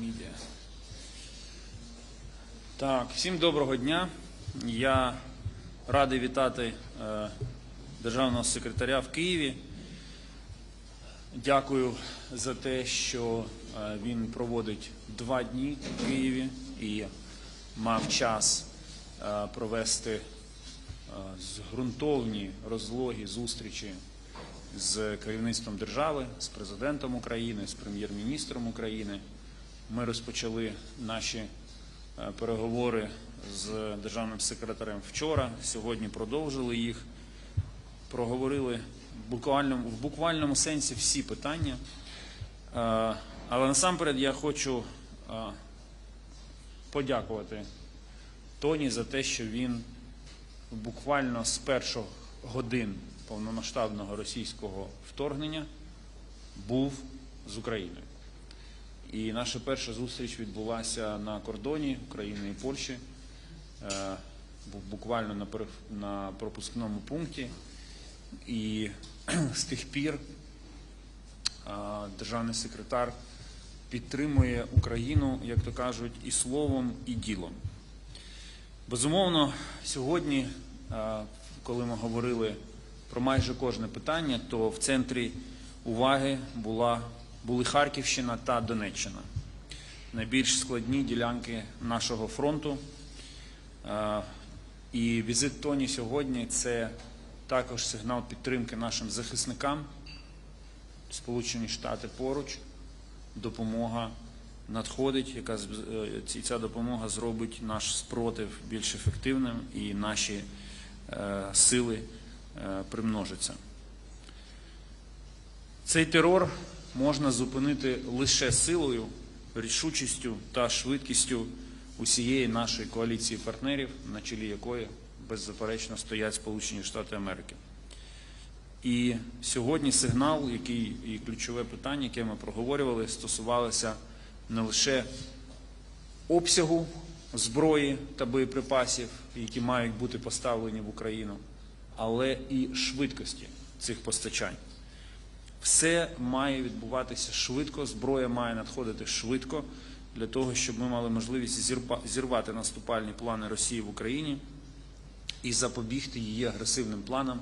Медіа. Так, всім доброго дня. Я радий вітати державного секретаря в Києві. Дякую за те, що він проводить 2 дні в Києві і мав час провести ґрунтовні, розлогі зустрічі з керівництвом держави, з президентом України, з прем'єр-міністром України. Ми розпочали наші переговори з державним секретарем вчора, сьогодні продовжили їх, проговорили в буквальному сенсі всі питання. Але насамперед я хочу подякувати Тоні за те, що він буквально з перших годин повномасштабного російського вторгнення був з Україною. І наша перша зустріч відбулася на кордоні України і Польщі, буквально на пропускному пункті. І з тих пір державний секретар підтримує Україну, як то кажуть, і словом, і ділом. Безумовно, сьогодні, коли ми говорили про майже кожне питання, то в центрі уваги були Харківщина та Донеччина. Найбільш складні ділянки нашого фронту. І візит Тоні сьогодні – це також сигнал підтримки нашим захисникам. Сполучені Штати поруч, допомога надходить, і ця допомога зробить наш спротив більш ефективним і наші сили примножаться. Цей терор можна зупинити лише силою, рішучістю та швидкістю усієї нашої коаліції партнерів, на чолі якої беззаперечно стоять Сполучені Штати Америки. І сьогодні сигнал, і ключове питання, яке ми проговорювали, стосувалося не лише обсягу зброї та боєприпасів, які мають бути поставлені в Україну, але і швидкості цих постачань. Все має відбуватися швидко, зброя має надходити швидко, для того, щоб ми мали можливість зірвати наступальні плани Росії в Україні і запобігти її агресивним планам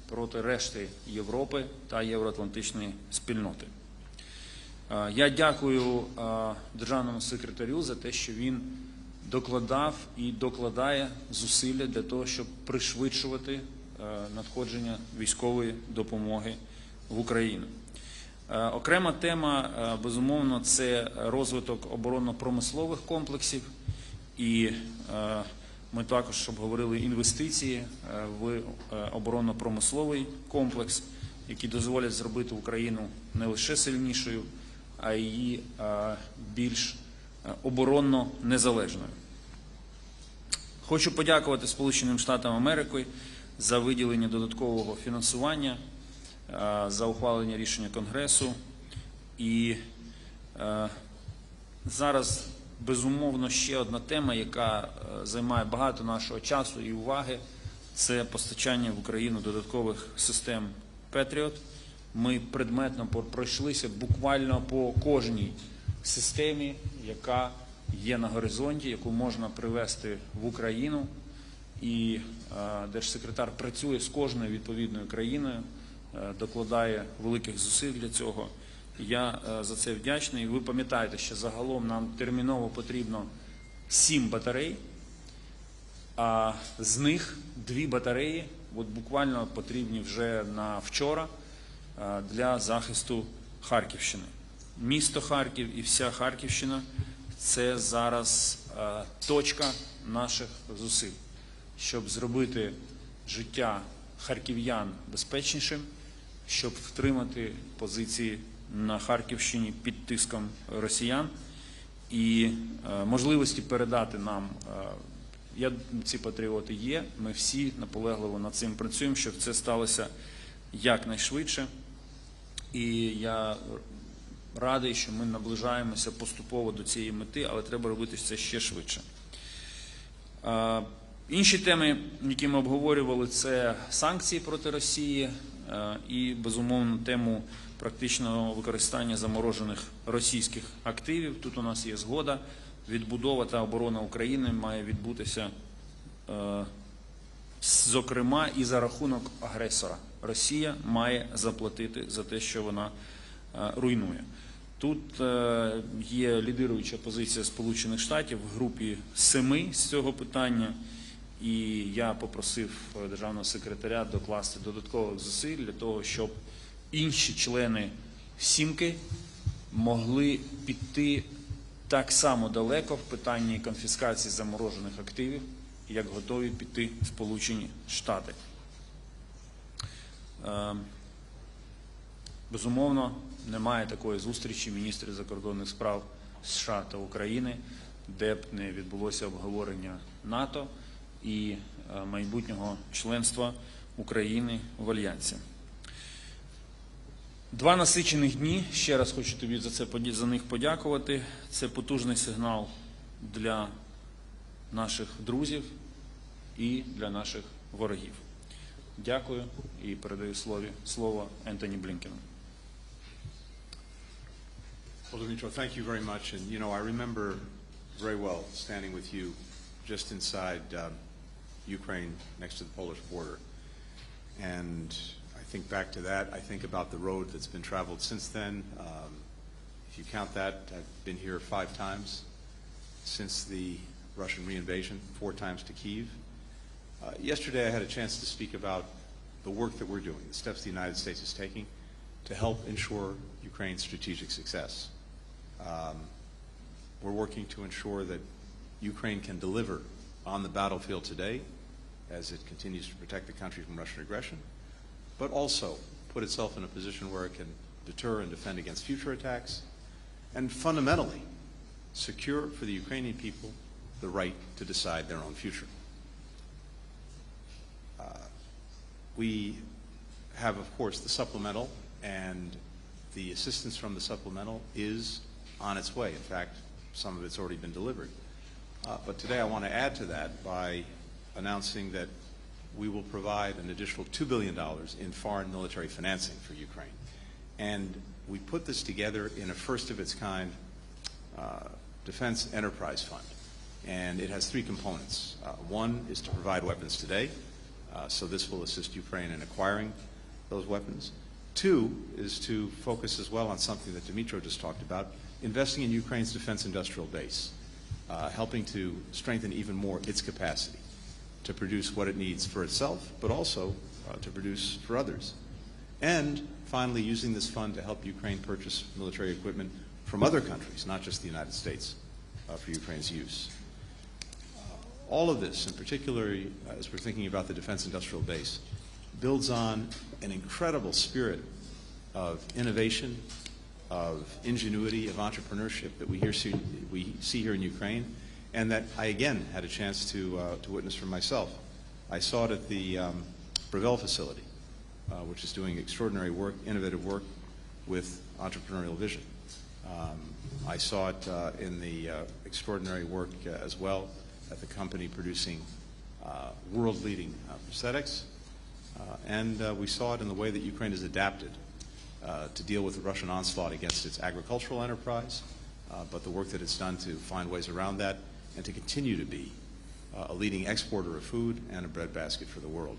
проти решти Європи та євроатлантичної спільноти. Я дякую державному секретарю за те, що він докладав і докладає зусилля для того, щоб пришвидшувати надходження військової допомоги в Україну. Окрема тема, безумовно, це розвиток оборонно-промислових комплексів. І ми також обговорили інвестиції в оборонно-промисловий комплекс, які дозволять зробити Україну не лише сильнішою, а й більш оборонно незалежною. Хочу подякувати Сполученим Штатам Америки за виділення додаткового фінансування, за ухвалення рішення Конгресу. І зараз, безумовно, ще одна тема, яка займає багато нашого часу і уваги, це постачання в Україну додаткових систем Patriot. Ми предметно пройшлися буквально по кожній системі, яка є на горизонті, яку можна привезти в Україну. І держсекретар працює з кожною відповідною країною, докладає великих зусиль для цього. Я за це вдячний. Ви пам'ятаєте, що загалом нам терміново потрібно 7 батарей, а з них 2 батареї буквально потрібні вже на вчора для захисту Харківщини. Місто Харків і вся Харківщина – це зараз точка наших зусиль, щоб зробити життя харків'ян безпечнішим, щоб втримати позиції на Харківщині під тиском росіян і можливості передати нам, ці патріоти є, ми всі наполегливо над цим працюємо, щоб це сталося якнайшвидше. І я радий, що ми наближаємося поступово до цієї мети, але треба робити це ще швидше. Інші теми, які ми обговорювали, це санкції проти Росії і, безумовно, тему практичного використання заморожених російських активів. Тут у нас є згода. Відбудова та оборона України має відбутися, зокрема, і за рахунок агресора. Росія має заплатити за те, що вона руйнує. Тут є лідируюча позиція Сполучених Штатів в групі 7 з цього питання, і я попросив державного секретаря докласти додаткових зусиль для того, щоб інші члени «сімки» могли піти так само далеко в питанні конфіскації заморожених активів, як готові піти Сполучені Штати. Безумовно, немає такої зустрічі міністрів закордонних справ США та України, де б не відбулося обговорення НАТО і майбутнього членства України в Альянсі. 2 насичених дні, ще раз хочу тобі за них подякувати. Це потужний сигнал для наших друзів і для наших ворогів. Дякую і передаю слово Ентоні Блінкену. Well, Dmytro, thank you very much. And, you know, I remember very well standing with you just inside Ukraine next to the Polish border. And I think back to that. I think about the road that's been traveled since then. If you count that, I've been here 5 times since the Russian reinvasion, 4 times to Kyiv. Yesterday I had a chance to speak about the work that we're doing, the steps the United States is taking to help ensure Ukraine's strategic success. We're working to ensure that Ukraine can deliver on the battlefield today as it continues to protect the country from Russian aggression, but also put itself in a position where it can deter and defend against future attacks, and fundamentally secure for the Ukrainian people the right to decide their own future. We have, of course, the supplemental, and the assistance from the supplemental is on its way. In fact, some of it's already been delivered. But today I want to add to that by announcing that we will provide an additional $2 billion in foreign military financing for Ukraine. And we put this together in a first-of-its-kind defense enterprise fund. And it has 3 components. One is to provide weapons today, so this will assist Ukraine in acquiring those weapons. 2 is to focus as well on something that Dmytro just talked about, investing in Ukraine's defense industrial base, helping to strengthen even more its capacity to produce what it needs for itself, but also to produce for others. And finally, using this fund to help Ukraine purchase military equipment from other countries, not just the United States, for Ukraine's use. All of this, in particular, as we're thinking about the defense industrial base, builds on an incredible spirit of innovation, of ingenuity, of entrepreneurship that we see here in Ukraine, and that I again had a chance to witness for myself. I saw it at the Breville facility, which is doing extraordinary work, innovative work with entrepreneurial vision. I saw it in the extraordinary work as well at the company producing world-leading prosthetics, and we saw it in the way that Ukraine has adapted to deal with the Russian onslaught against its agricultural enterprise, but the work that it's done to find ways around that and to continue to be a leading exporter of food and a breadbasket for the world.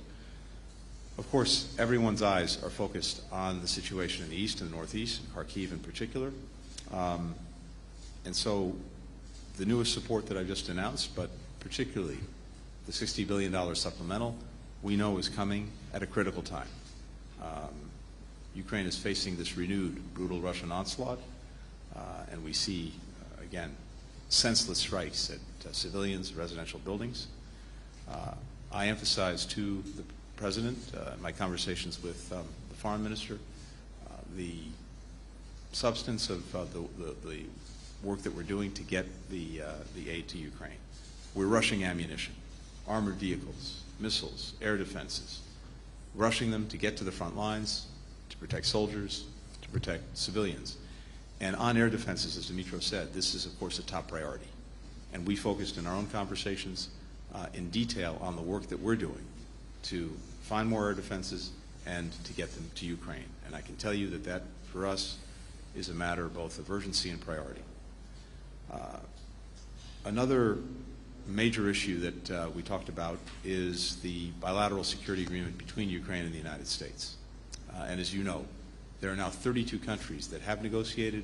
Of course, everyone's eyes are focused on the situation in the east and the northeast, Kharkiv in particular. And so the newest support that I've just announced, but particularly the $60 billion supplemental, we know is coming at a critical time. Ukraine is facing this renewed brutal Russian onslaught, and we see, again, senseless strikes at civilians, residential buildings. I emphasized to the President in my conversations with the Foreign Minister the substance of the work that we're doing to get the aid to Ukraine. We're rushing ammunition, armored vehicles, missiles, air defenses, rushing them to get to the front lines, to protect soldiers, to protect civilians. And on air defenses, as Dmytro said, this is, of course, a top priority. And we focused in our own conversations in detail on the work that we're doing to find more air defenses and to get them to Ukraine. And I can tell you that that for us is a matter both of urgency and priority. Another major issue that we talked about is the bilateral security agreement between Ukraine and the United States. And as you know, there are now 32 countries that have negotiated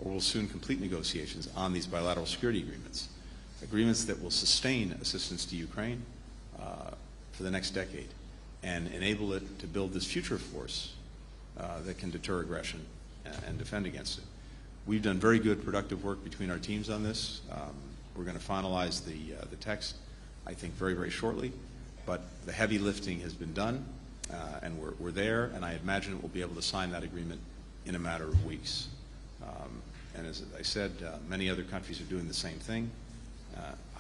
or will soon complete negotiations on these bilateral security agreements, agreements that will sustain assistance to Ukraine for the next decade and enable it to build this future force that can deter aggression and defend against it. We've done very good, productive work between our teams on this. We're going to finalize the text, I think, very, very shortly. But the heavy lifting has been done, and we're there, and I imagine we'll be able to sign that agreement in a matter of weeks. And as I said, many other countries are doing the same thing.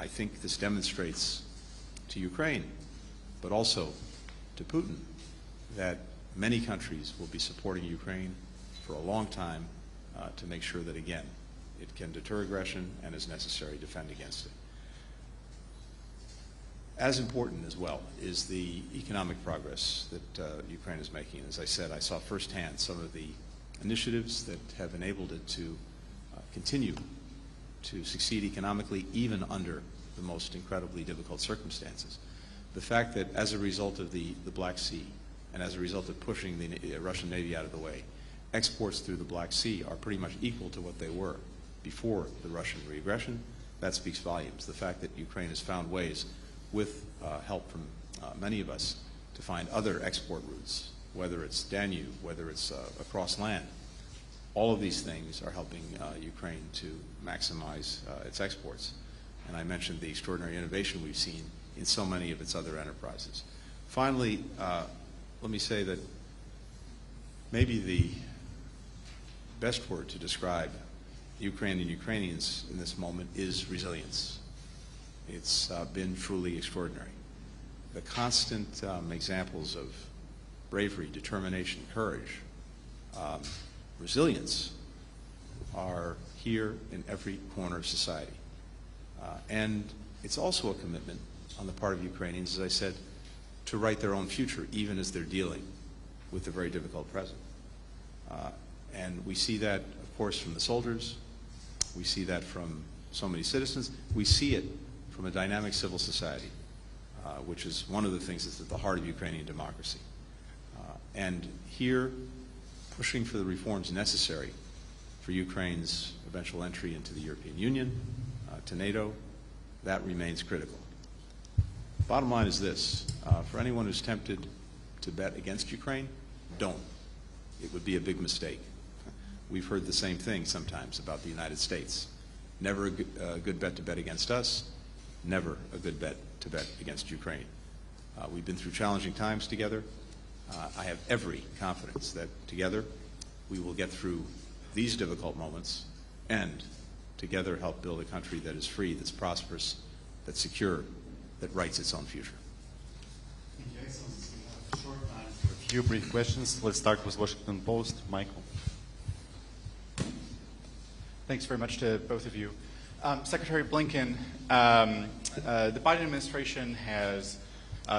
I think this demonstrates to Ukraine, but also to Putin, that many countries will be supporting Ukraine for a long time to make sure that, again, it can deter aggression and, as necessary, defend against it. As important as well is the economic progress that Ukraine is making. As I said, I saw firsthand some of the initiatives that have enabled it to continue to succeed economically even under the most incredibly difficult circumstances. The fact that as a result of the Black Sea and as a result of pushing the Russian Navy out of the way, exports through the Black Sea are pretty much equal to what they were before the Russian re-aggression, that speaks volumes. The fact that Ukraine has found ways, with help from many of us, to find other export routes, whether it's Danube, whether it's across land, all of these things are helping Ukraine to maximize its exports. And I mentioned the extraordinary innovation we've seen in so many of its other enterprises. Finally, let me say that maybe the best word to describe Ukraine and Ukrainians in this moment is resilience. It's been truly extraordinary. The constant examples of bravery, determination, courage, resilience are here in every corner of society. And it's also a commitment on the part of Ukrainians, as I said, to write their own future, even as they're dealing with the very difficult present. And we see that, of course, from the soldiers. We see that from so many citizens. We see it from a dynamic civil society, which is one of the things that's at the heart of Ukrainian democracy. And here, pushing for the reforms necessary for Ukraine's eventual entry into the European Union, to NATO, that remains critical. Bottom line is this. For anyone who's tempted to bet against Ukraine, don't. It would be a big mistake. We've heard the same thing sometimes about the United States. Never a good bet to bet against us, never a good bet to bet against Ukraine. We've been through challenging times together. I have every confidence that together we will get through these difficult moments and together help build a country that is free, that's prosperous, that's secure, that writes its own future. Thank you, Excellency. We have a short time for a few brief questions. Let's start with Washington Post. Michael. Thanks very much to both of you. Secretary Blinken, the Biden administration has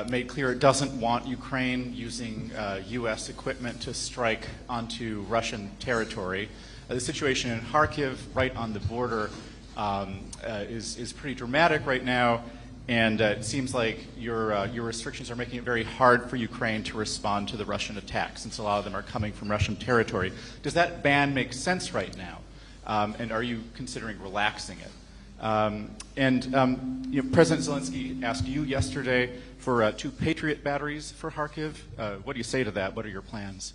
made clear it doesn't want Ukraine using U.S. equipment to strike onto Russian territory. The situation in Kharkiv, right on the border, is pretty dramatic right now, and it seems like your restrictions are making it very hard for Ukraine to respond to the Russian attacks, since a lot of them are coming from Russian territory. Does that ban make sense right now? And are you considering relaxing it? President Zelensky asked you yesterday for 2 Patriot batteries for Kharkiv. What do you say to that? What are your plans?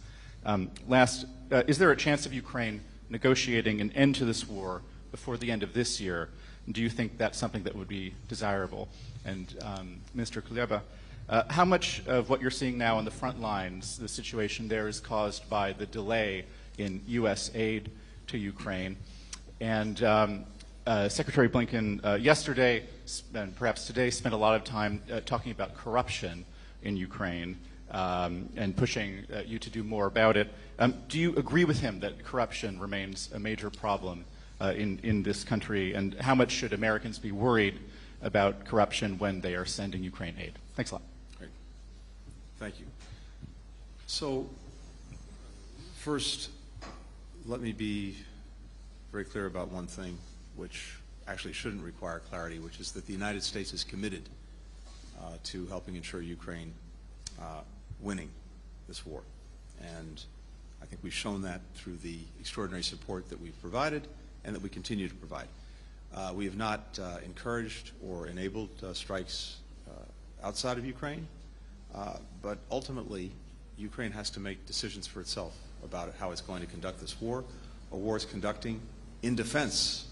Last, is there a chance of Ukraine negotiating an end to this war before the end of this year? Do you think that's something that would be desirable? And Minister Kuleba, how much of what you're seeing now on the front lines, the situation there, is caused by the delay in U.S. aid to Ukraine? And Secretary Blinken yesterday, and perhaps today, spent a lot of time talking about corruption in Ukraine and pushing you to do more about it. Do you agree with him that corruption remains a major problem in this country, and how much should Americans be worried about corruption when they are sending Ukraine aid? Thanks a lot. Great. Thank you. So, first, let me be very clear about one thing, which actually shouldn't require clarity, which is that the United States is committed to helping ensure Ukraine winning this war. And I think we've shown that through the extraordinary support that we've provided and that we continue to provide. We have not encouraged or enabled strikes outside of Ukraine, but ultimately Ukraine has to make decisions for itself about how it's going to conduct this war, a war it's conducting in defense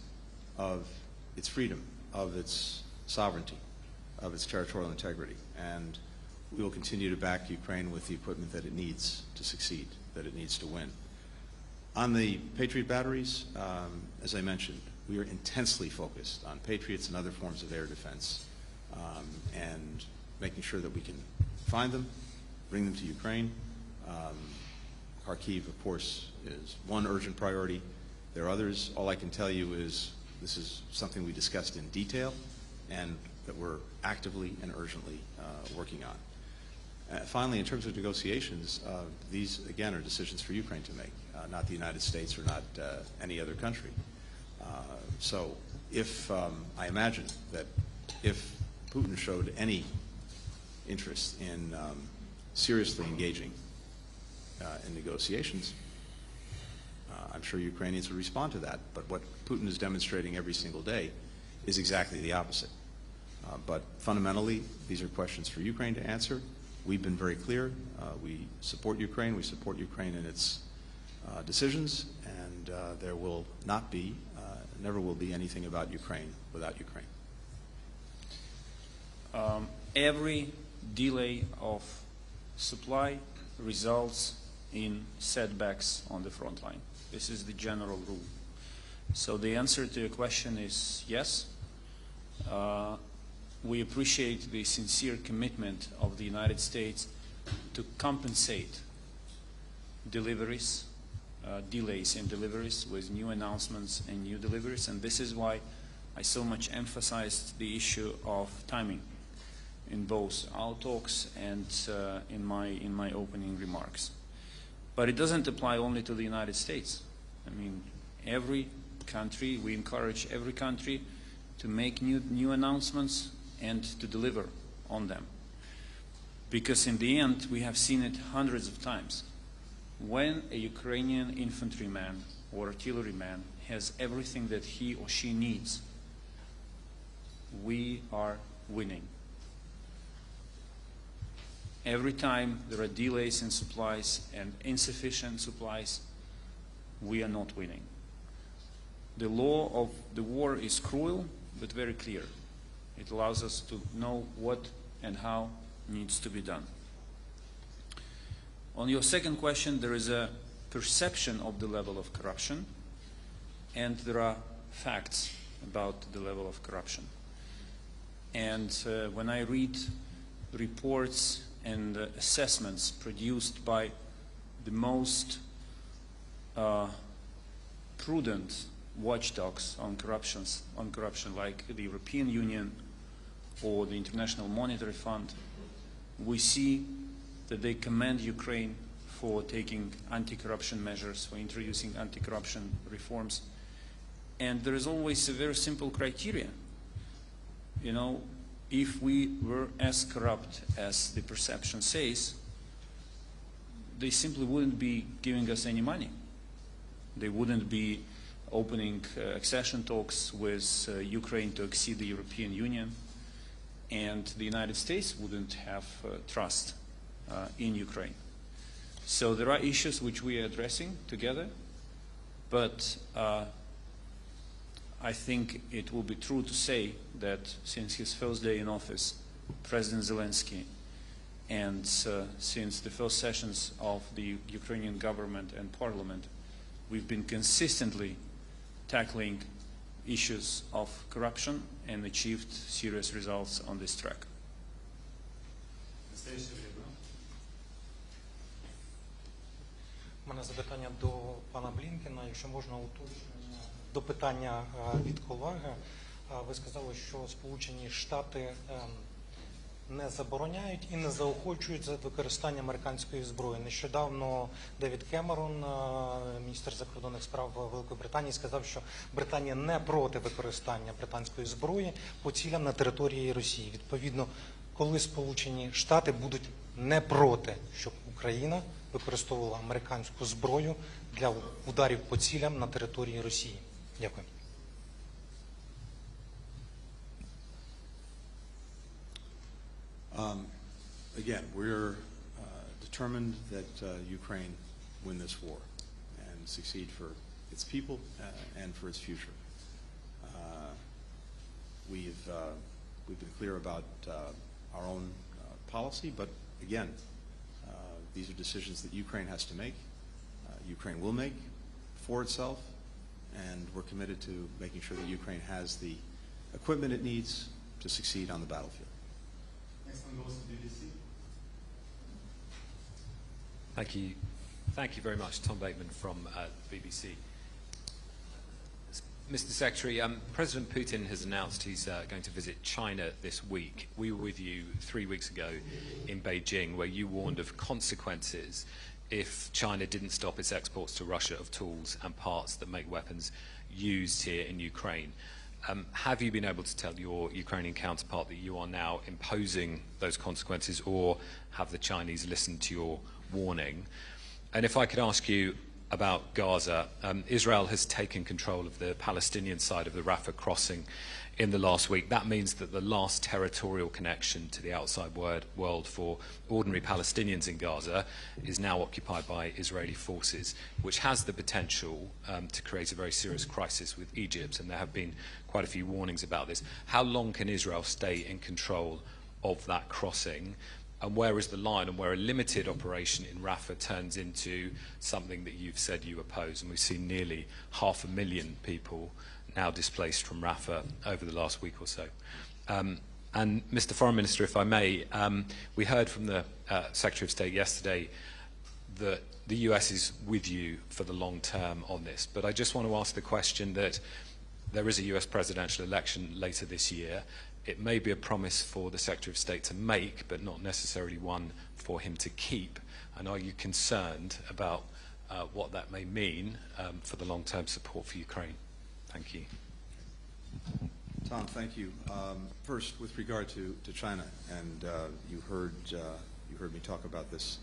of its freedom, of its sovereignty, of its territorial integrity. And we will continue to back Ukraine with the equipment that it needs to succeed, that it needs to win. On the Patriot batteries, as I mentioned, we are intensely focused on Patriots and other forms of air defense, and making sure that we can find them, bring them to Ukraine. Kharkiv, of course, is one urgent priority. There are others. All I can tell you is this is something we discussed in detail and that we're actively and urgently working on. Finally, in terms of negotiations, these, again, are decisions for Ukraine to make, not the United States or not any other country. So if, I imagine that if Putin showed any interest in seriously engaging in negotiations, I'm sure Ukrainians would respond to that. But what Putin is demonstrating every single day is exactly the opposite. But fundamentally, these are questions for Ukraine to answer. We've been very clear. We support Ukraine. We support Ukraine in its decisions, and there will not be, never will be anything about Ukraine without Ukraine. Every delay of supply results in setbacks on the front line. This is the general rule. So the answer to your question is yes. We appreciate the sincere commitment of the United States to compensate deliveries, delays in deliveries with new announcements and new deliveries, and this is why I so much emphasized the issue of timing in both our talks and in my opening remarks. But it doesn't apply only to the United States. I mean, every country, we encourage every country to make new announcements and to deliver on them. Because in the end, we have seen it hundreds of times. When a Ukrainian infantryman or artilleryman has everything that he or she needs, we are winning. Every time there are delays in supplies and insufficient supplies, we are not winning. The law of the war is cruel, but very clear. It allows us to know what and how needs to be done. On your second question, there is a perception of the level of corruption, and there are facts about the level of corruption. And when I read reports and assessments produced by the most prudent watchdogs on corruption, like the European Union or the International Monetary Fund, we see that they commend Ukraine for taking anti-corruption measures, for introducing anti-corruption reforms. And there is always a very simple criteria. You know, if we were as corrupt as the perception says, they simply wouldn't be giving us any money. They wouldn't be opening accession talks with Ukraine to accede the European Union, and the United States wouldn't have trust in Ukraine. So there are issues which we are addressing together, but I think it will be true to say that since his first day in office, President Zelensky, and since the first sessions of the Ukrainian government and parliament, we've been consistently tackling issues of corruption and achieved serious results on this track. У мене запитання до пана Блінкена, якщо можна уточнення до питання від колеги. Ви сказали, що Сполучені Штати не забороняють і не заохочують за використання американської зброї. Нещодавно Девід Кемерон, міністр закордонних справ Великої Британії, сказав, що Британія не проти використання британської зброї по цілям на території Росії. Відповідно, коли Сполучені Штати будуть не проти, щоб Україна використовувала американську зброю для ударів по цілям на території Росії. Дякую. Again, we're determined that Ukraine win this war and succeed for its people and for its future. We've been clear about our own policy, but again, these are decisions that Ukraine has to make. Ukraine will make for itself, and we're committed to making sure that Ukraine has the equipment it needs to succeed on the battlefield. Next one goes to BBC. Thank you. Thank you very much. Tom Bateman from BBC. Mr. Secretary, President Putin has announced he's going to visit China this week. We were with you 3 weeks ago in Beijing, where you warned of consequences if China didn't stop its exports to Russia of tools and parts that make weapons used here in Ukraine. Have you been able to tell your Ukrainian counterpart that you are now imposing those consequences, or have the Chinese listened to your warning? And if I could ask you about Gaza, Israel has taken control of the Palestinian side of the Rafah crossing in the last week. That means that the last territorial connection to the outside world for ordinary Palestinians in Gaza is now occupied by Israeli forces, which has the potential to create a very serious crisis with Egypt, and there have been quite a few warnings about this. How long can Israel stay in control of that crossing? And where is the line, and where a limited operation in Rafah turns into something that you've said you oppose? And we've seen nearly 500,000 people now displaced from Rafah over the last week or so. And Mr. Foreign Minister, if I may, we heard from the Secretary of State yesterday that the US is with you for the long term on this. But I just want to ask the question that there is a US presidential election later this year. It may be a promise for the Secretary of State to make, but not necessarily one for him to keep. And are you concerned about what that may mean for the long-term support for Ukraine? Thank you. Tom, thank you. First, with regard to China, and you heard me talk about this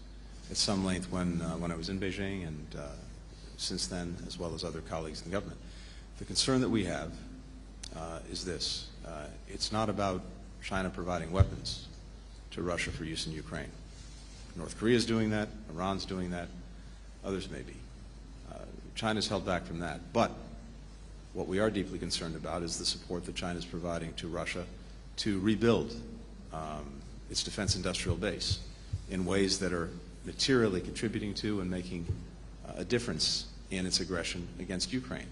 at some length when I was in Beijing, and since then, as well as other colleagues in the government. The concern that we have is this. It's not about China providing weapons to Russia for use in Ukraine. North Korea is doing that, Iran's doing that, others may be. China's held back from that. But what we are deeply concerned about is the support that China is providing to Russia to rebuild its defense industrial base in ways that are materially contributing to and making a difference in its aggression against Ukraine.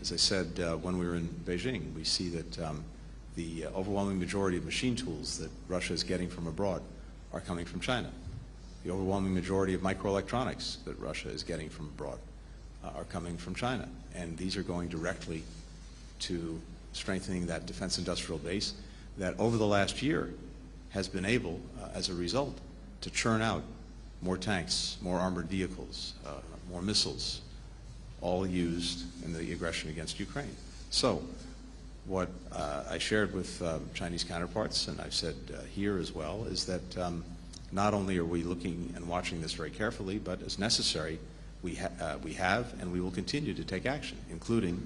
As I said when we were in Beijing, we see that the overwhelming majority of machine tools that Russia is getting from abroad are coming from China. The overwhelming majority of microelectronics that Russia is getting from abroad are coming from China. And these are going directly to strengthening that defense industrial base that over the last year has been able, as a result, to churn out more tanks, more armored vehicles, more missiles, all used in the aggression against Ukraine. So what I shared with Chinese counterparts, and I've said here as well, is that not only are we looking and watching this very carefully, but as necessary, we have and we will continue to take action, including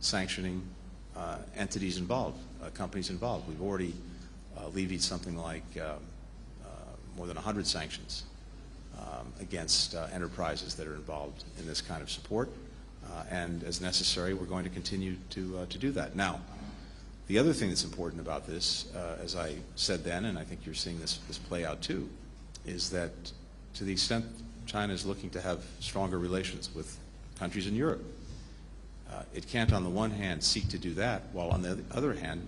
sanctioning entities involved, companies involved. We've already levied something like more than 100 sanctions against enterprises that are involved in this kind of support. And as necessary, we're going to continue to do that. Now, the other thing that's important about this, as I said then, and I think you're seeing this play out too, is that to the extent China is looking to have stronger relations with countries in Europe, it can't on the one hand seek to do that, while on the other hand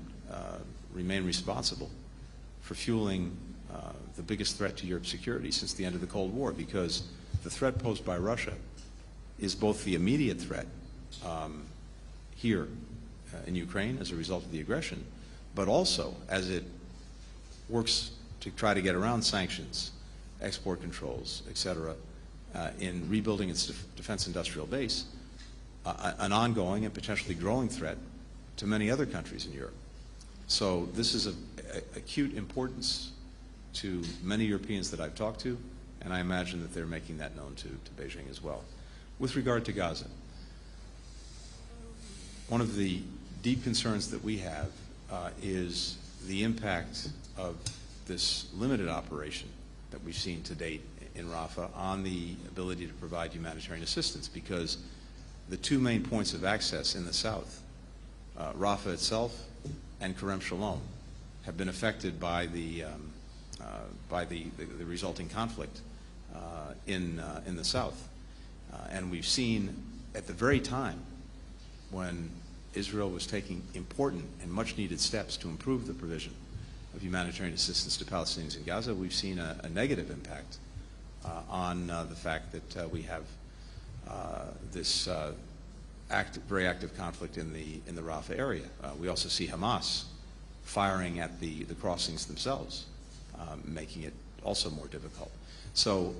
remain responsible for fueling the biggest threat to Europe's security since the end of the Cold War, because the threat posed by Russia is both the immediate threat here in Ukraine as a result of the aggression, but also as it works to try to get around sanctions, export controls, etc., in rebuilding its defense industrial base, an ongoing and potentially growing threat to many other countries in Europe. So this is of acute importance to many Europeans that I've talked to, and I imagine that they're making that known to Beijing as well. With regard to Gaza, one of the deep concerns that we have is the impact of this limited operation that we've seen to date in Rafah on the ability to provide humanitarian assistance, because the two main points of access in the south, Rafah itself and Kerem Shalom, have been affected by the resulting conflict in the south. And we've seen at the very time when Israel was taking important and much needed steps to improve the provision of humanitarian assistance to Palestinians in Gaza, we've seen a negative impact on the fact that we have this very active conflict in the Rafah area. We also see Hamas firing at the crossings themselves, making it also more difficult. So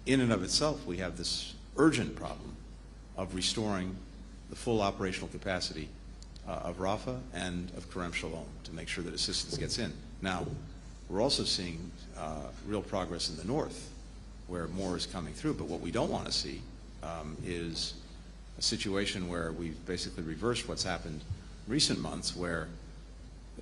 in and of itself, we have this urgent problem of restoring the full operational capacity of Rafah and of Kerem Shalom to make sure that assistance gets in. Now, we're also seeing real progress in the north, where more is coming through, but what we don't want to see is a situation where we've basically reversed what's happened in recent months, where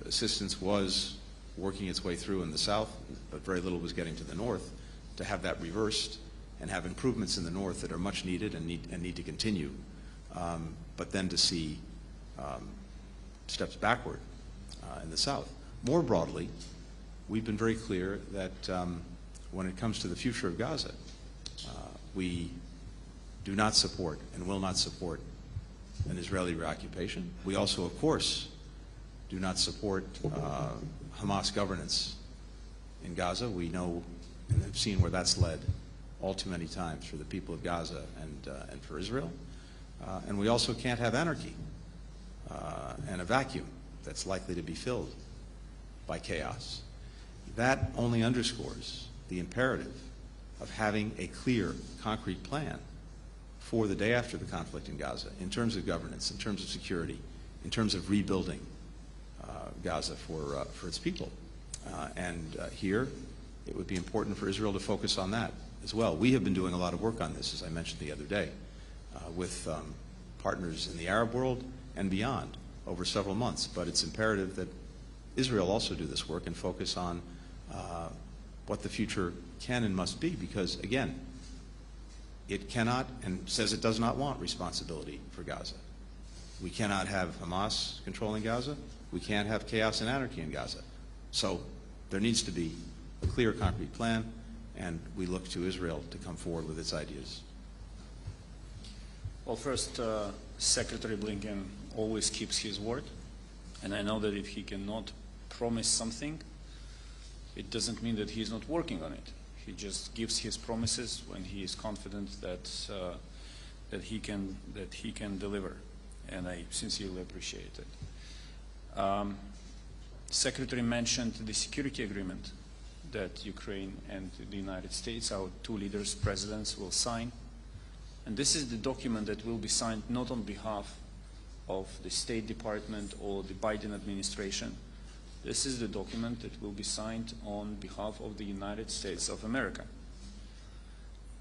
assistance was working its way through in the south, but very little was getting to the north, to have that reversed and have improvements in the north that are much needed and need to continue, but then to see steps backward in the south. More broadly, we've been very clear that when it comes to the future of Gaza, we do not support and will not support an Israeli reoccupation. We also, of course, do not support Hamas governance in Gaza. We know and have seen where that's led all too many times for the people of Gaza and for Israel. And we also can't have anarchy and a vacuum that's likely to be filled by chaos. That only underscores the imperative of having a clear, concrete plan for the day after the conflict in Gaza, in terms of governance, in terms of security, in terms of rebuilding Gaza for its people. And here, it would be important for Israel to focus on that as well. We have been doing a lot of work on this, as I mentioned the other day, with partners in the Arab world and beyond over several months. But it's imperative that Israel also do this work and focus on what the future can and must be, because, again, it cannot and says it does not want responsibility for Gaza. We cannot have Hamas controlling Gaza. We can't have chaos and anarchy in Gaza. So there needs to be a clear, concrete plan, and we look to Israel to come forward with its ideas. Well, first, Secretary Blinken always keeps his word, and I know that if he cannot promise something, it doesn't mean that he's not working on it. He just gives his promises when he is confident that he can deliver, and I sincerely appreciate it. Secretary mentioned the security agreement that Ukraine and the United States, our two leaders, presidents, will sign. And this is the document that will be signed not on behalf of the State Department or the Biden administration. This is the document that will be signed on behalf of the United States of America.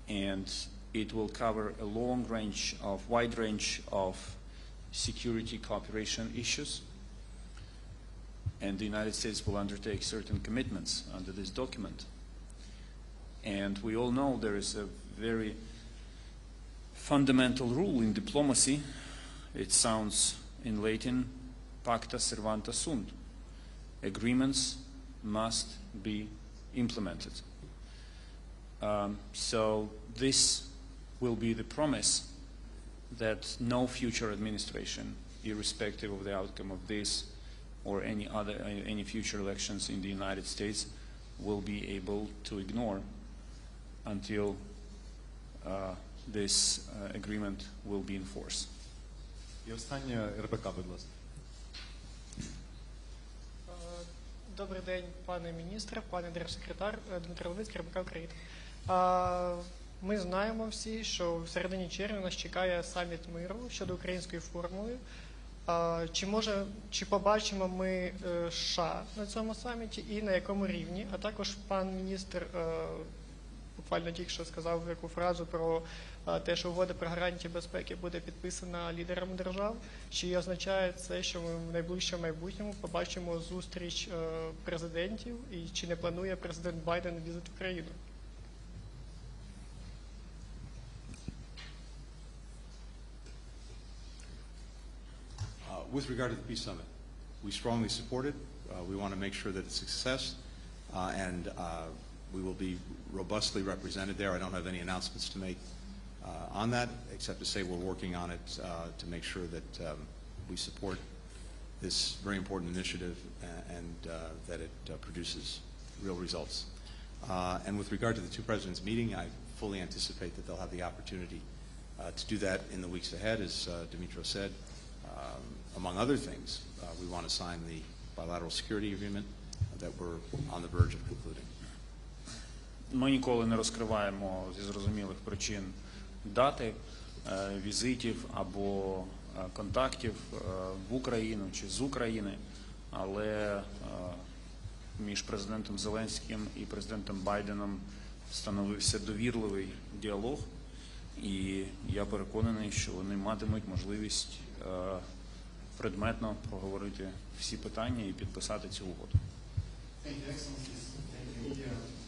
And it will cover a wide range of security cooperation issues. And the United States will undertake certain commitments under this document. And we all know there is a very fundamental rule in diplomacy. It sounds in Latin, pacta servanta sunt. Agreements must be implemented. So this will be the promise that no future administration, irrespective of the outcome of this or any future elections in the United States, will be able to ignore until this agreement will be in force. І останнє РБК, будь ласка. Добрий день, пане міністре, пане держсекретар, Дмитро Кулебой, керівника України. Ми знаємо всі, що в середині червня нас чекає саміт миру щодо української формули. Чи побачимо ми США на цьому саміті і на якому рівні? А також пан міністр буквально тільки що сказав яку фразу про те, що угода про гарантії безпеки буде підписана лідерами держав. Чи означає це, що ми в найближчому майбутньому побачимо зустріч президентів і чи не планує президент Байден візит в Україну? With regard to the Peace Summit, we strongly support it. We want to make sure that it's a success, and we will be robustly represented there. I don't have any announcements to make on that, except to say we're working on it to make sure that we support this very important initiative and that it produces real results. And with regard to the two presidents meeting, I fully anticipate that they'll have the opportunity to do that in the weeks ahead, as Dmytro said. Among other things, we want to sign the bilateral security agreement that we're on the verge of concluding. Ми ніколи не розкриваємо зі зрозумілих причин дати візитів або контактів в Україну чи з України, але між президентом Зеленським і президентом Байденом встановився довірливий діалог, і я переконаний, що вони матимуть можливість предметно проговорити всі питання і підписати цю угоду. Thank you, Excellencies. Thank you, media.